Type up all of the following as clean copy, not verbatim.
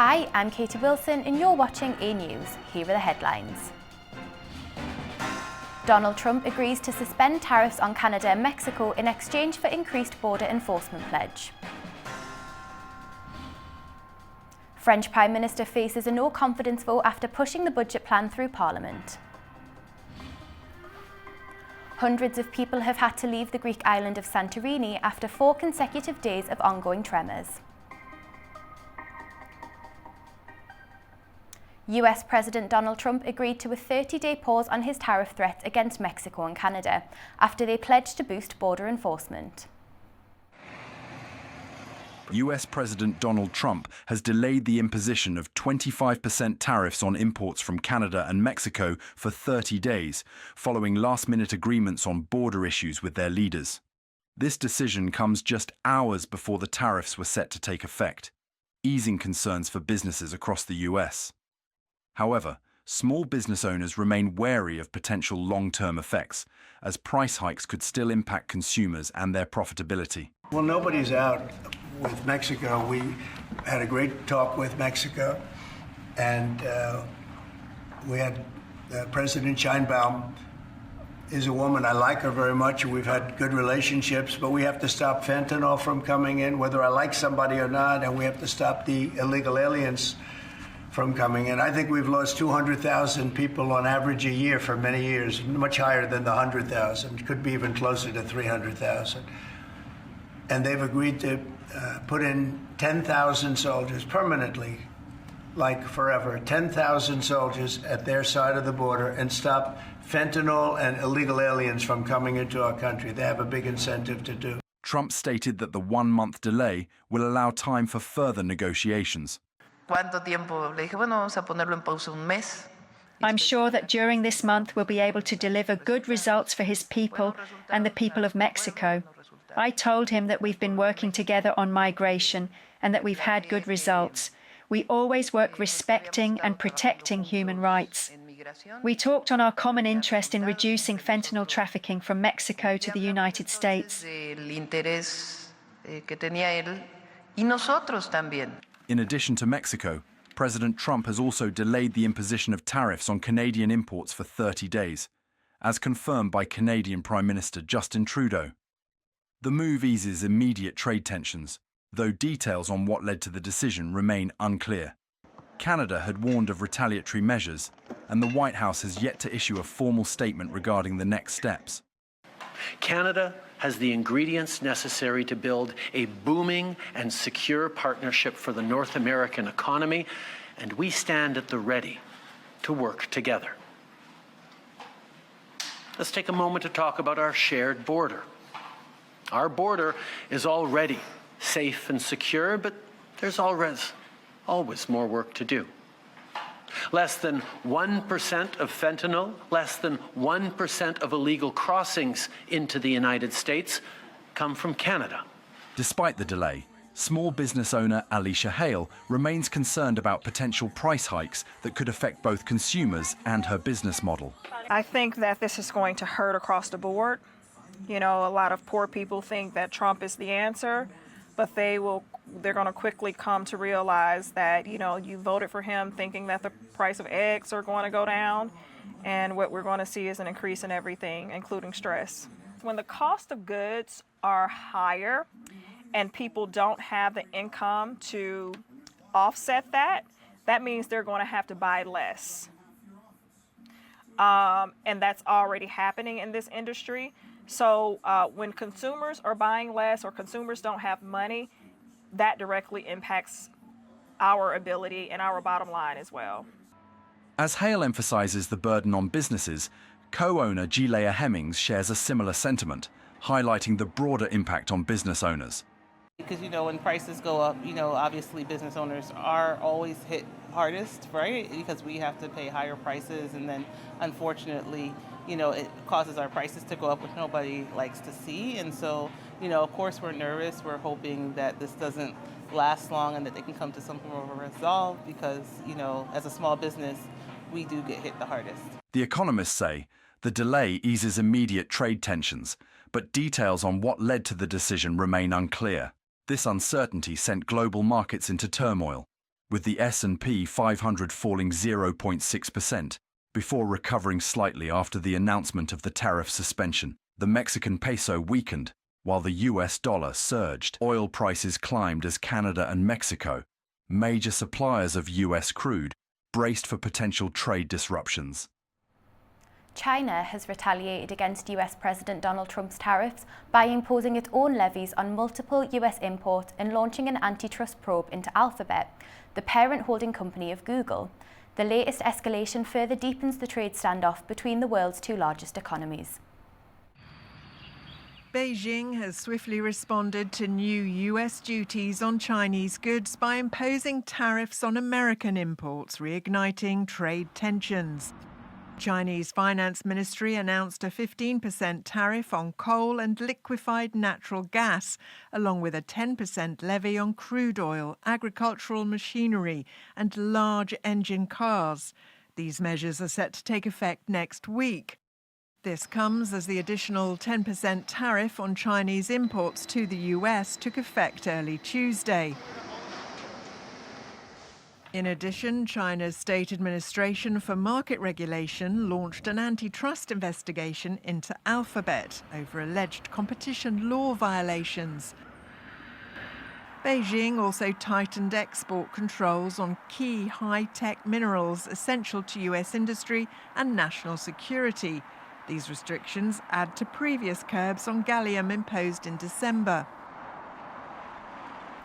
Hi, I'm Katie Wilson and you're watching A News. Here are the headlines. Donald Trump agrees to suspend tariffs on Canada and Mexico in exchange for increased border enforcement pledge. French Prime Minister faces a no-confidence vote after pushing the budget plan through Parliament. Hundreds of people have had to leave the Greek island of Santorini after 4 consecutive days of ongoing tremors. US President Donald Trump agreed to a 30-day pause on his tariff threats against Mexico and Canada after they pledged to boost border enforcement. US President Donald Trump has delayed the imposition of 25% tariffs on imports from Canada and Mexico for 30 days, following last-minute agreements on border issues with their leaders. This decision comes just hours before the tariffs were set to take effect, easing concerns for businesses across the US. However, small business owners remain wary of potential long-term effects, as price hikes could still impact consumers and their profitability. Well, nobody's out with Mexico. We had a great talk with Mexico, and we had President Sheinbaum is a woman. I like her very much. We've had good relationships, but we have to stop fentanyl from coming in, whether I like somebody or not, and we have to stop the illegal aliens from coming in. I think we've lost 200,000 people on average a year for many years, much higher than the 100,000, could be even closer to 300,000. And they've agreed to put in 10,000 soldiers permanently, like forever, 10,000 soldiers at their side of the border and stop fentanyl and illegal aliens from coming into our country. They have a big incentive to do. Trump stated that the one-month delay will allow time for further negotiations. I'm sure that during this month we'll be able to deliver good results for his people and the people of Mexico. I told him that we've been working together on migration and that we've had good results. We always work respecting and protecting human rights. We talked on our common interest in reducing fentanyl trafficking from Mexico to the United States. In addition to Mexico, President Trump has also delayed the imposition of tariffs on Canadian imports for 30 days, as confirmed by Canadian Prime Minister Justin Trudeau. The move eases immediate trade tensions, though details on what led to the decision remain unclear. Canada had warned of retaliatory measures, and the White House has yet to issue a formal statement regarding the next steps. Canada has the ingredients necessary to build a booming and secure partnership for the North American economy, and we stand at the ready to work together. Let's take a moment to talk about our shared border. Our border is already safe and secure, but there's always more work to do. Less than 1% of fentanyl, less than 1% of illegal crossings into the United States come from Canada. Despite the delay, small business owner Alicia Hale remains concerned about potential price hikes that could affect both consumers and her business model. I think that this is going to hurt across the board. You know, a lot of poor people think that Trump is the answer, but they're going to quickly come to realize that, you know, you voted for him thinking that the price of eggs are going to go down, and what we're going to see is an increase in everything, including stress. When the cost of goods are higher and people don't have the income to offset that, that means they're going to have to buy less. And that's already happening in this industry. So when consumers are buying less or consumers don't have money, that directly impacts our ability and our bottom line as well. As Hale emphasizes the burden on businesses, co-owner Gilea Hemmings shares a similar sentiment, highlighting the broader impact on business owners. Because, you know, when prices go up, you know, obviously business owners are always hit hardest, right? Because we have to pay higher prices, and then unfortunately, you know, it causes our prices to go up, which nobody likes to see. And so, you know, of course we're nervous. We're hoping that this doesn't last long and that they can come to some form of a resolve because, you know, as a small business, we do get hit the hardest. The economists say the delay eases immediate trade tensions, but details on what led to the decision remain unclear. This uncertainty sent global markets into turmoil. with the S&P 500 falling 0.6%, before recovering slightly after the announcement of the tariff suspension. The Mexican peso weakened, while the US dollar surged. Oil prices climbed as Canada and Mexico, major suppliers of US crude, braced for potential trade disruptions. China has retaliated against US President Donald Trump's tariffs by imposing its own levies on multiple US imports and launching an antitrust probe into Alphabet, the parent holding company of Google. The latest escalation further deepens the trade standoff between the world's two largest economies. Beijing has swiftly responded to new US duties on Chinese goods by imposing tariffs on American imports, reigniting trade tensions. Chinese Finance Ministry announced a 15% tariff on coal and liquefied natural gas, along with a 10% levy on crude oil, agricultural machinery and large engine cars. These measures are set to take effect next week. This comes as the additional 10% tariff on Chinese imports to the US took effect early Tuesday. In addition, China's State Administration for Market Regulation launched an antitrust investigation into Alphabet over alleged competition law violations. Beijing also tightened export controls on key high-tech minerals essential to US industry and national security. These restrictions add to previous curbs on gallium imposed in December.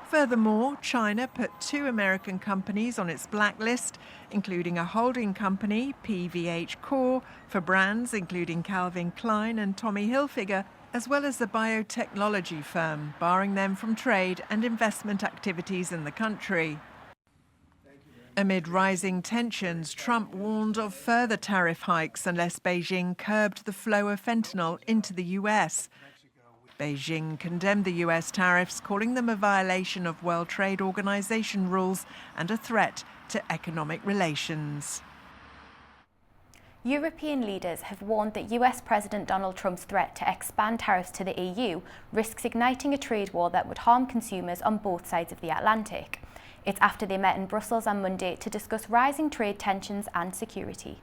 Furthermore, China put 2 American companies on its blacklist, including a holding company, PVH Corp, for brands including Calvin Klein and Tommy Hilfiger, as well as a biotechnology firm, barring them from trade and investment activities in the country. Amid rising tensions, Trump warned of further tariff hikes unless Beijing curbed the flow of fentanyl into the US. Beijing condemned the US tariffs, calling them a violation of World Trade Organization rules and a threat to economic relations. European leaders have warned that US President Donald Trump's threat to expand tariffs to the EU risks igniting a trade war that would harm consumers on both sides of the Atlantic. It's after they met in Brussels on Monday to discuss rising trade tensions and security.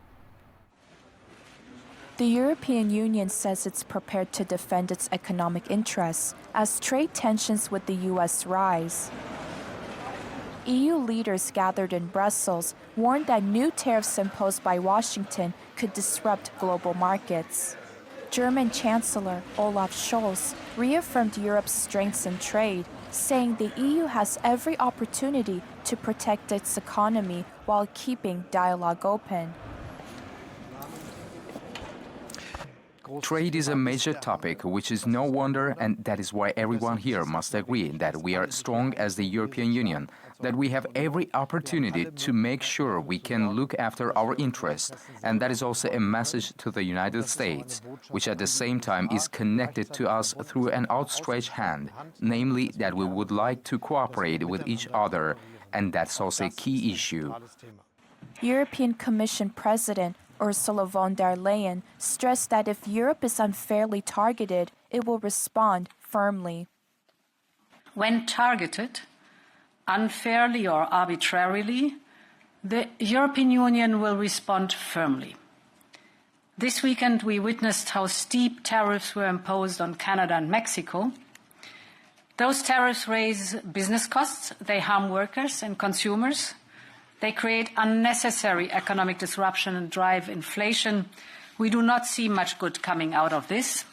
The European Union says it's prepared to defend its economic interests as trade tensions with the US rise. EU leaders gathered in Brussels warned that new tariffs imposed by Washington could disrupt global markets. German Chancellor Olaf Scholz reaffirmed Europe's strengths in trade, saying the EU has every opportunity to protect its economy while keeping dialogue open. Trade is a major topic, which is no wonder, and that is why everyone here must agree that we are strong as the European Union, that we have every opportunity to make sure we can look after our interests, and that is also a message to the United States, which at the same time is connected to us through an outstretched hand, namely that we would like to cooperate with each other, and that's also a key issue. European Commission President Ursula von der Leyen stressed that if Europe is unfairly targeted, it will respond firmly. When targeted, unfairly or arbitrarily, the European Union will respond firmly. This weekend, we witnessed how steep tariffs were imposed on Canada and Mexico. Those tariffs raise business costs, they harm workers and consumers. They create unnecessary economic disruption and drive inflation. We do not see much good coming out of this.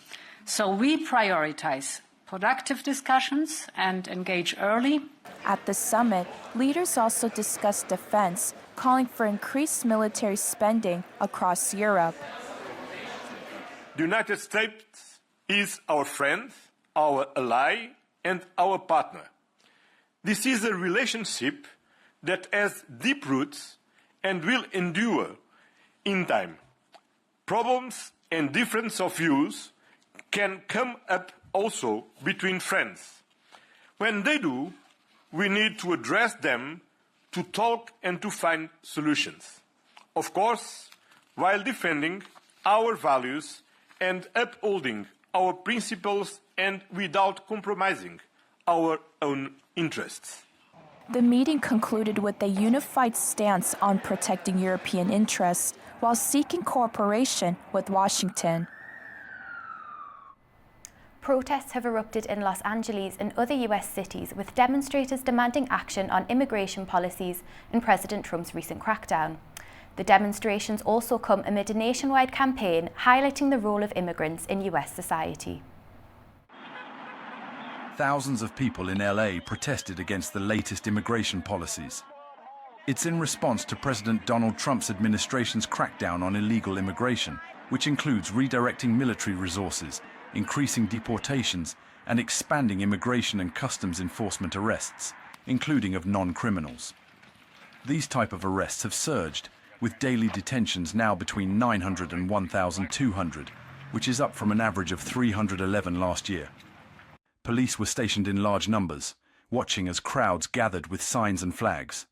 So we prioritize productive discussions and engage early. At the summit, leaders also discussed defense, calling for increased military spending across Europe. The United States is our friend, our ally, and our partner. This is a relationship that has deep roots and will endure in time. Problems and difference of views can come up also between friends. When they do, we need to address them, to talk and to find solutions. Of course, while defending our values and upholding our principles and without compromising our own interests. The meeting concluded with a unified stance on protecting European interests while seeking cooperation with Washington. Protests have erupted in Los Angeles and other US cities, with demonstrators demanding action on immigration policies and President Trump's recent crackdown. The demonstrations also come amid a nationwide campaign highlighting the role of immigrants in US society. Thousands of people in LA protested against the latest immigration policies. It's in response to President Donald Trump's administration's crackdown on illegal immigration, which includes redirecting military resources, increasing deportations, and expanding immigration and customs enforcement arrests, including of non-criminals. These type of arrests have surged, with daily detentions now between 900 and 1,200, which is up from an average of 311 last year. Police were stationed in large numbers, watching as crowds gathered with signs and flags.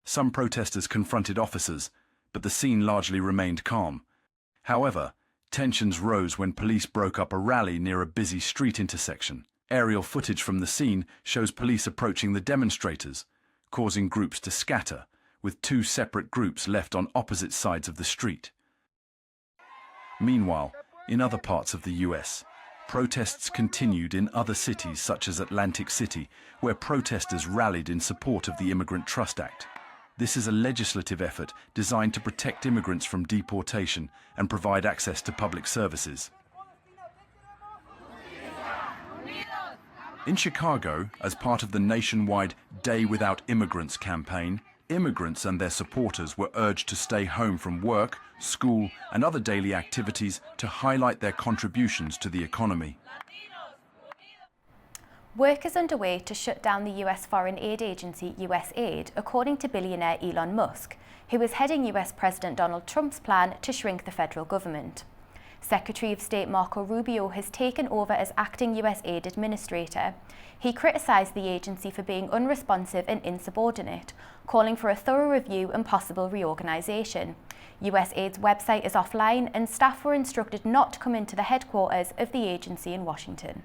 Some protesters confronted officers, but the scene largely remained calm. However, tensions rose when police broke up a rally near a busy street intersection. Aerial footage from the scene shows police approaching the demonstrators, causing groups to scatter, with two separate groups left on opposite sides of the street. Meanwhile, in other parts of the US, protests continued in other cities such as Atlantic City, where protesters rallied in support of the Immigrant Trust Act. This is a legislative effort designed to protect immigrants from deportation and provide access to public services. In Chicago, as part of the nationwide Day Without Immigrants campaign, immigrants and their supporters were urged to stay home from work, school, and other daily activities to highlight their contributions to the economy. Work is underway to shut down the US foreign aid agency USAID, according to billionaire Elon Musk, who is heading US President Donald Trump's plan to shrink the federal government. Secretary of State Marco Rubio has taken over as acting USAID administrator. He criticised the agency for being unresponsive and insubordinate, calling for a thorough review and possible reorganisation. USAID's website is offline and staff were instructed not to come into the headquarters of the agency in Washington.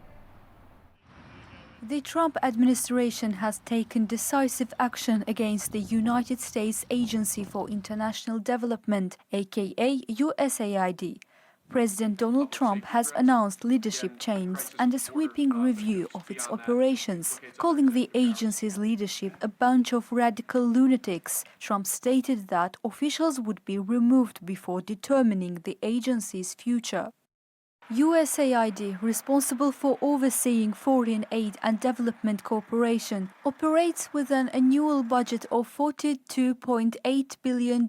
The Trump administration has taken decisive action against the United States Agency for International Development, aka USAID. President Donald Trump has announced leadership changes and a sweeping review of its operations, calling the agency's leadership a bunch of radical lunatics. Trump stated that officials would be removed before determining the agency's future. USAID, responsible for overseeing foreign aid and development cooperation, operates with an annual budget of $42.8 billion.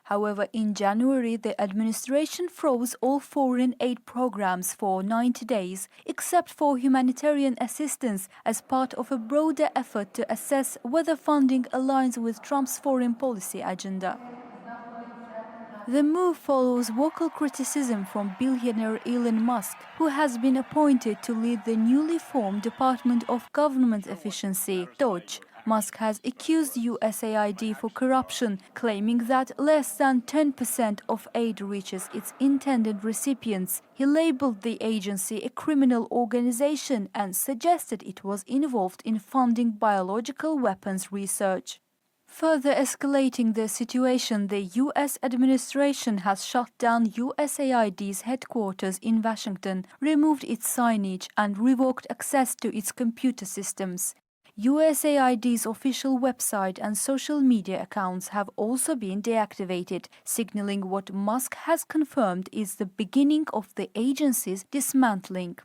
However, in January, the administration froze all foreign aid programs for 90 days, except for humanitarian assistance, as part of a broader effort to assess whether funding aligns with Trump's foreign policy agenda. The move follows vocal criticism from billionaire Elon Musk, who has been appointed to lead the newly formed Department of Government Efficiency, DOGE. Musk has accused USAID for corruption, claiming that less than 10% of aid reaches its intended recipients. He labeled the agency a criminal organization and suggested it was involved in funding biological weapons research. Further escalating the situation, the U.S. administration has shut down USAID's headquarters in Washington, removed its signage, and revoked access to its computer systems. USAID's official website and social media accounts have also been deactivated, signaling what Musk has confirmed is the beginning of the agency's dismantling.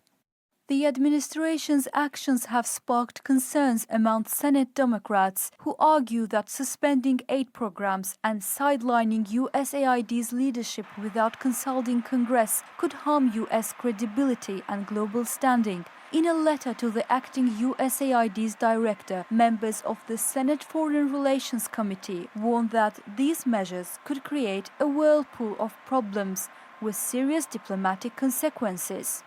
The administration's actions have sparked concerns among Senate Democrats, who argue that suspending aid programs and sidelining USAID's leadership without consulting Congress could harm U.S. credibility and global standing. In a letter to the acting USAID's director, members of the Senate Foreign Relations Committee warned that these measures could create a whirlpool of problems with serious diplomatic consequences.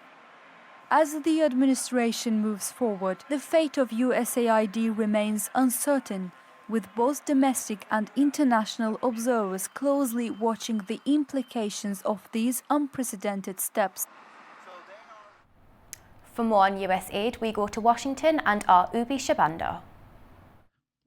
As the administration moves forward, the fate of USAID remains uncertain, with both domestic and international observers closely watching the implications of these unprecedented steps. For more on US aid, we go to Washington and our Ubi Shabanda.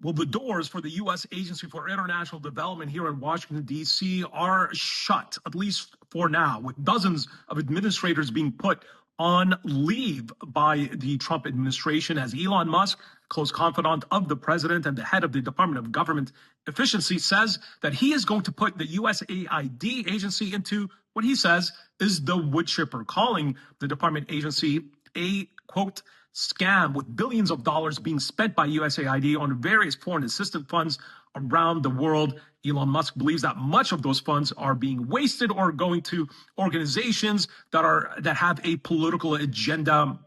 Well, the doors for the U.S. Agency for International Development here in Washington, D.C. are shut, at least for now, with dozens of administrators being put on leave by the Trump administration, as Elon Musk, close confidant of the president and the head of the Department of Government Efficiency, says that he is going to put the USAID agency into what he says is the wood chipper, calling the department agency a, quote, scam, with billions of dollars being spent by USAID on various foreign assistance funds around the world. Elon Musk believes that much of those funds are being wasted or going to organizations that have a political agenda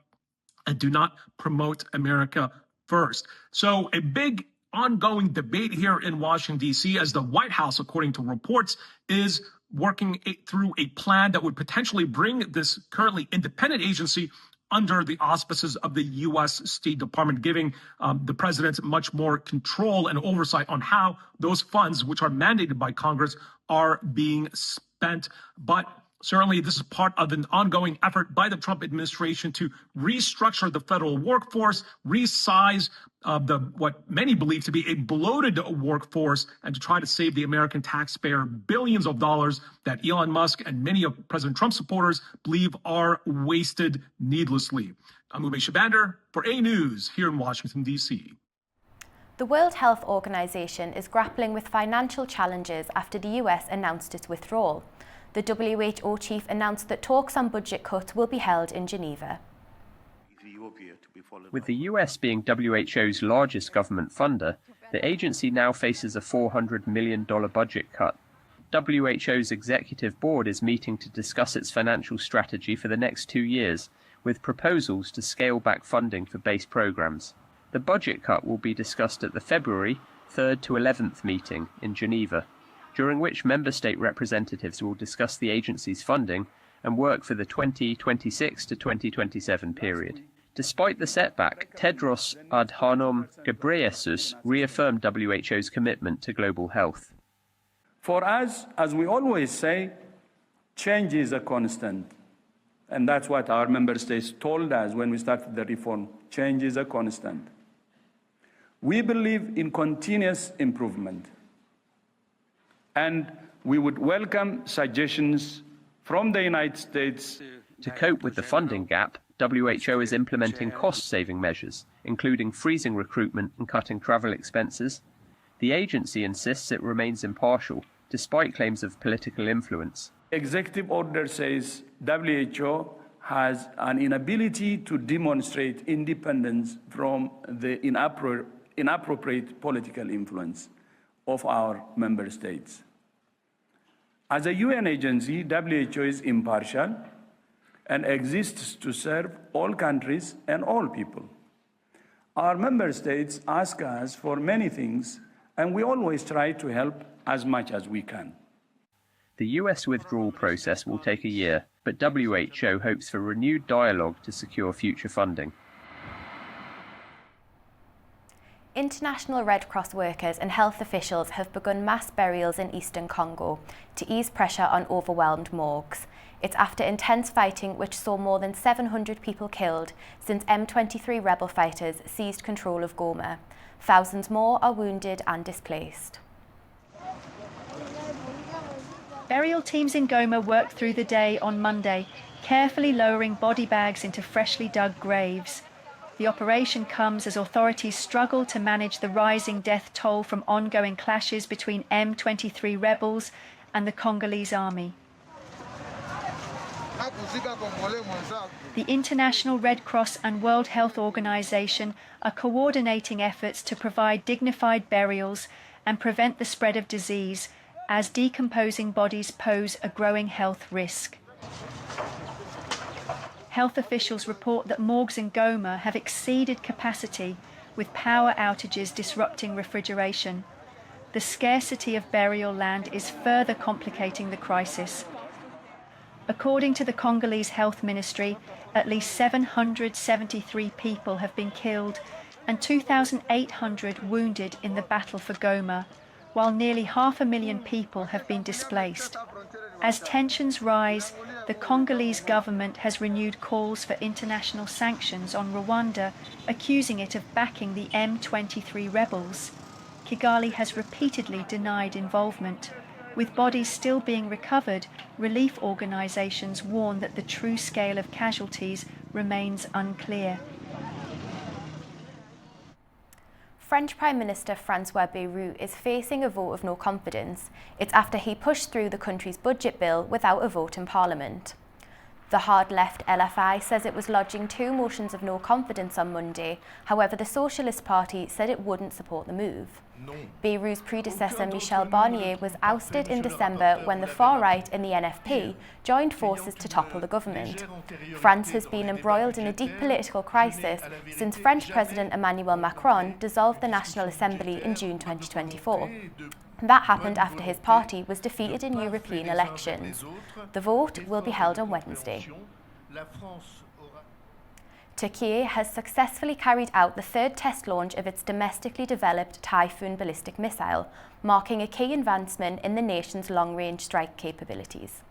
and do not promote America first. So a big ongoing debate here in Washington, D.C., as the White House, according to reports, is working through a plan that would potentially bring this currently independent agency under the auspices of the U.S. State Department, giving the president much more control and oversight on how those funds, which are mandated by Congress, are being spent. But certainly this is part of an ongoing effort by the Trump administration to restructure the federal workforce, resize what many believe to be a bloated workforce, and to try to save the American taxpayer billions of dollars that Elon Musk and many of President Trump's supporters believe are wasted needlessly. I'm Umesh Shabander for A News here in Washington, D.C. The World Health Organization is grappling with financial challenges after the US announced its withdrawal. The WHO chief announced that talks on budget cuts will be held in Geneva. With the US being WHO's largest government funder, the agency now faces a $400 million budget cut. WHO's executive board is meeting to discuss its financial strategy for the next 2 years, with proposals to scale back funding for base programs. The budget cut will be discussed at the February 3rd to 11th meeting in Geneva, during which member state representatives will discuss the agency's funding and work for the 2026 to 2027 period. Despite the setback, Tedros Adhanom Ghebreyesus reaffirmed WHO's commitment to global health. For us, as we always say, change is a constant. And that's what our member states told us when we started the reform. Change is a constant. We believe in continuous improvement. And we would welcome suggestions from the United States. To cope with the funding gap, WHO is implementing cost-saving measures, including freezing recruitment and cutting travel expenses. The agency insists it remains impartial, despite claims of political influence. Executive order says WHO has an inability to demonstrate independence from the inappropriate political influence of our member states. As a UN agency, WHO is impartial and exists to serve all countries and all people. Our member states ask us for many things, and we always try to help as much as we can. The US withdrawal process will take a year, but WHO hopes for renewed dialogue to secure future funding. International Red Cross workers and health officials have begun mass burials in eastern Congo to ease pressure on overwhelmed morgues. It's after intense fighting which saw more than 700 people killed since M23 rebel fighters seized control of Goma. Thousands more are wounded and displaced. Burial teams in Goma worked through the day on Monday, carefully lowering body bags into freshly dug graves. The operation comes as authorities struggle to manage the rising death toll from ongoing clashes between M23 rebels and the Congolese army. The International Red Cross and World Health Organization are coordinating efforts to provide dignified burials and prevent the spread of disease, as decomposing bodies pose a growing health risk. Health officials report that morgues in Goma have exceeded capacity, with power outages disrupting refrigeration. The scarcity of burial land is further complicating the crisis. According to the Congolese Health Ministry, at least 773 people have been killed and 2,800 wounded in the battle for Goma, while nearly 500,000 people have been displaced. As tensions rise, the Congolese government has renewed calls for international sanctions on Rwanda, accusing it of backing the M23 rebels. Kigali has repeatedly denied involvement. With bodies still being recovered, relief organisations warn that the true scale of casualties remains unclear. French Prime Minister François Bayrou is facing a vote of no confidence. It's after he pushed through the country's budget bill without a vote in Parliament. The hard-left LFI says it was lodging 2 motions of no confidence on Monday. However, the Socialist Party said it wouldn't support the move. Bayrou's predecessor Michel Barnier was ousted in December when the far right and the NFP joined forces to topple the government. France has been embroiled in a deep political crisis since French President Emmanuel Macron dissolved the National Assembly in June 2024. That happened after his party was defeated in European elections. The vote will be held on Wednesday. Turkey has successfully carried out the 3rd test launch of its domestically developed Typhoon ballistic missile, marking a key advancement in the nation's long-range strike capabilities.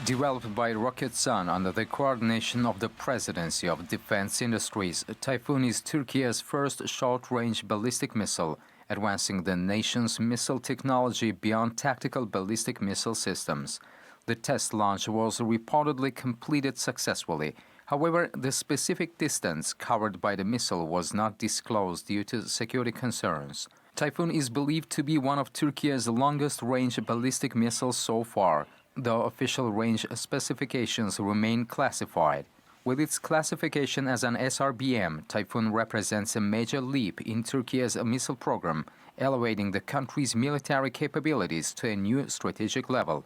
Developed by Roketsan under the coordination of the Presidency of Defense Industries, Typhoon is Turkey's first short-range ballistic missile, advancing the nation's missile technology beyond tactical ballistic missile systems. The test launch was reportedly completed successfully. However, the specific distance covered by the missile was not disclosed due to security concerns. Typhoon is believed to be one of Turkey's longest-range ballistic missiles so far, though official range specifications remain classified. With its classification as an SRBM, Typhoon represents a major leap in Turkey's missile program, elevating the country's military capabilities to a new strategic level.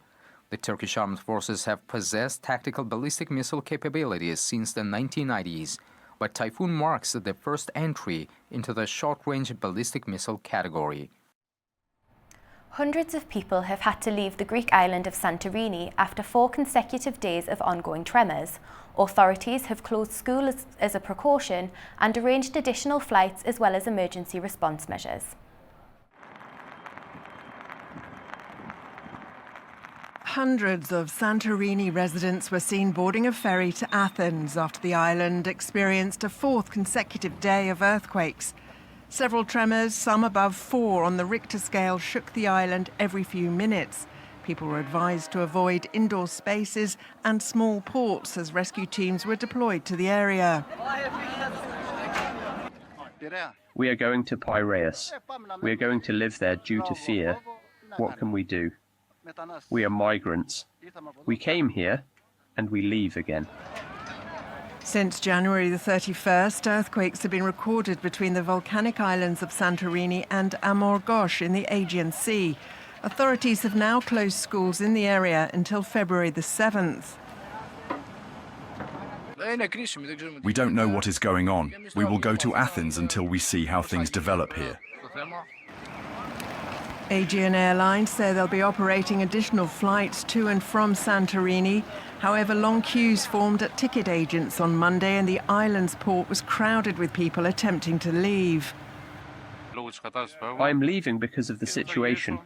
The Turkish armed forces have possessed tactical ballistic missile capabilities since the 1990s, but Typhoon marks the first entry into the short-range ballistic missile category. Hundreds of people have had to leave the Greek island of Santorini after 4 consecutive days of ongoing tremors. Authorities have closed schools as a precaution and arranged additional flights as well as emergency response measures. Hundreds of Santorini residents were seen boarding a ferry to Athens after the island experienced a 4th consecutive day of earthquakes. Several tremors, some above 4 on the Richter scale, shook the island every few minutes. People were advised to avoid indoor spaces and small ports as rescue teams were deployed to the area. We are going to Piraeus. We are going to live there due to fear. What can we do? We are migrants. We came here and we leave again. Since January the 31st, earthquakes have been recorded between the volcanic islands of Santorini and Amorgos in the Aegean Sea. Authorities have now closed schools in the area until February the 7th. We don't know what is going on. We will go to Athens until we see how things develop here. Aegean Airlines say they'll be operating additional flights to and from Santorini. However, long queues formed at ticket agents on Monday and the island's port was crowded with people attempting to leave. I'm leaving because of the situation.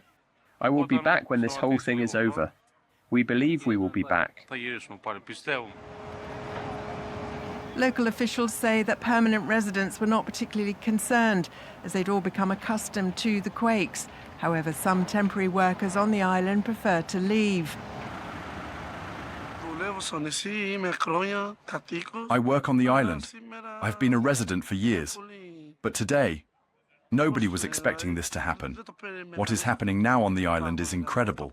I will be back when this whole thing is over. We believe we will be back. Local officials say that permanent residents were not particularly concerned as they'd all become accustomed to the quakes. However, some temporary workers on the island prefer to leave. I work on the island. I've been a resident for years. But today, nobody was expecting this to happen. What is happening now on the island is incredible.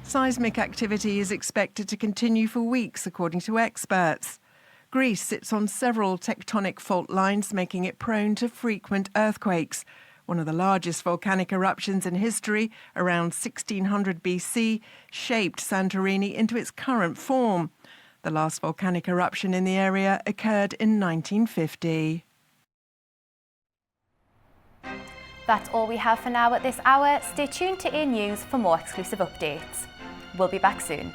Seismic activity is expected to continue for weeks, according to experts. Greece sits on several tectonic fault lines, making it prone to frequent earthquakes. One of the largest volcanic eruptions in history, around 1600 BC, shaped Santorini into its current form. The last volcanic eruption in the area occurred in 1950. That's all we have for now at this hour. Stay tuned to A News for more exclusive updates. We'll be back soon.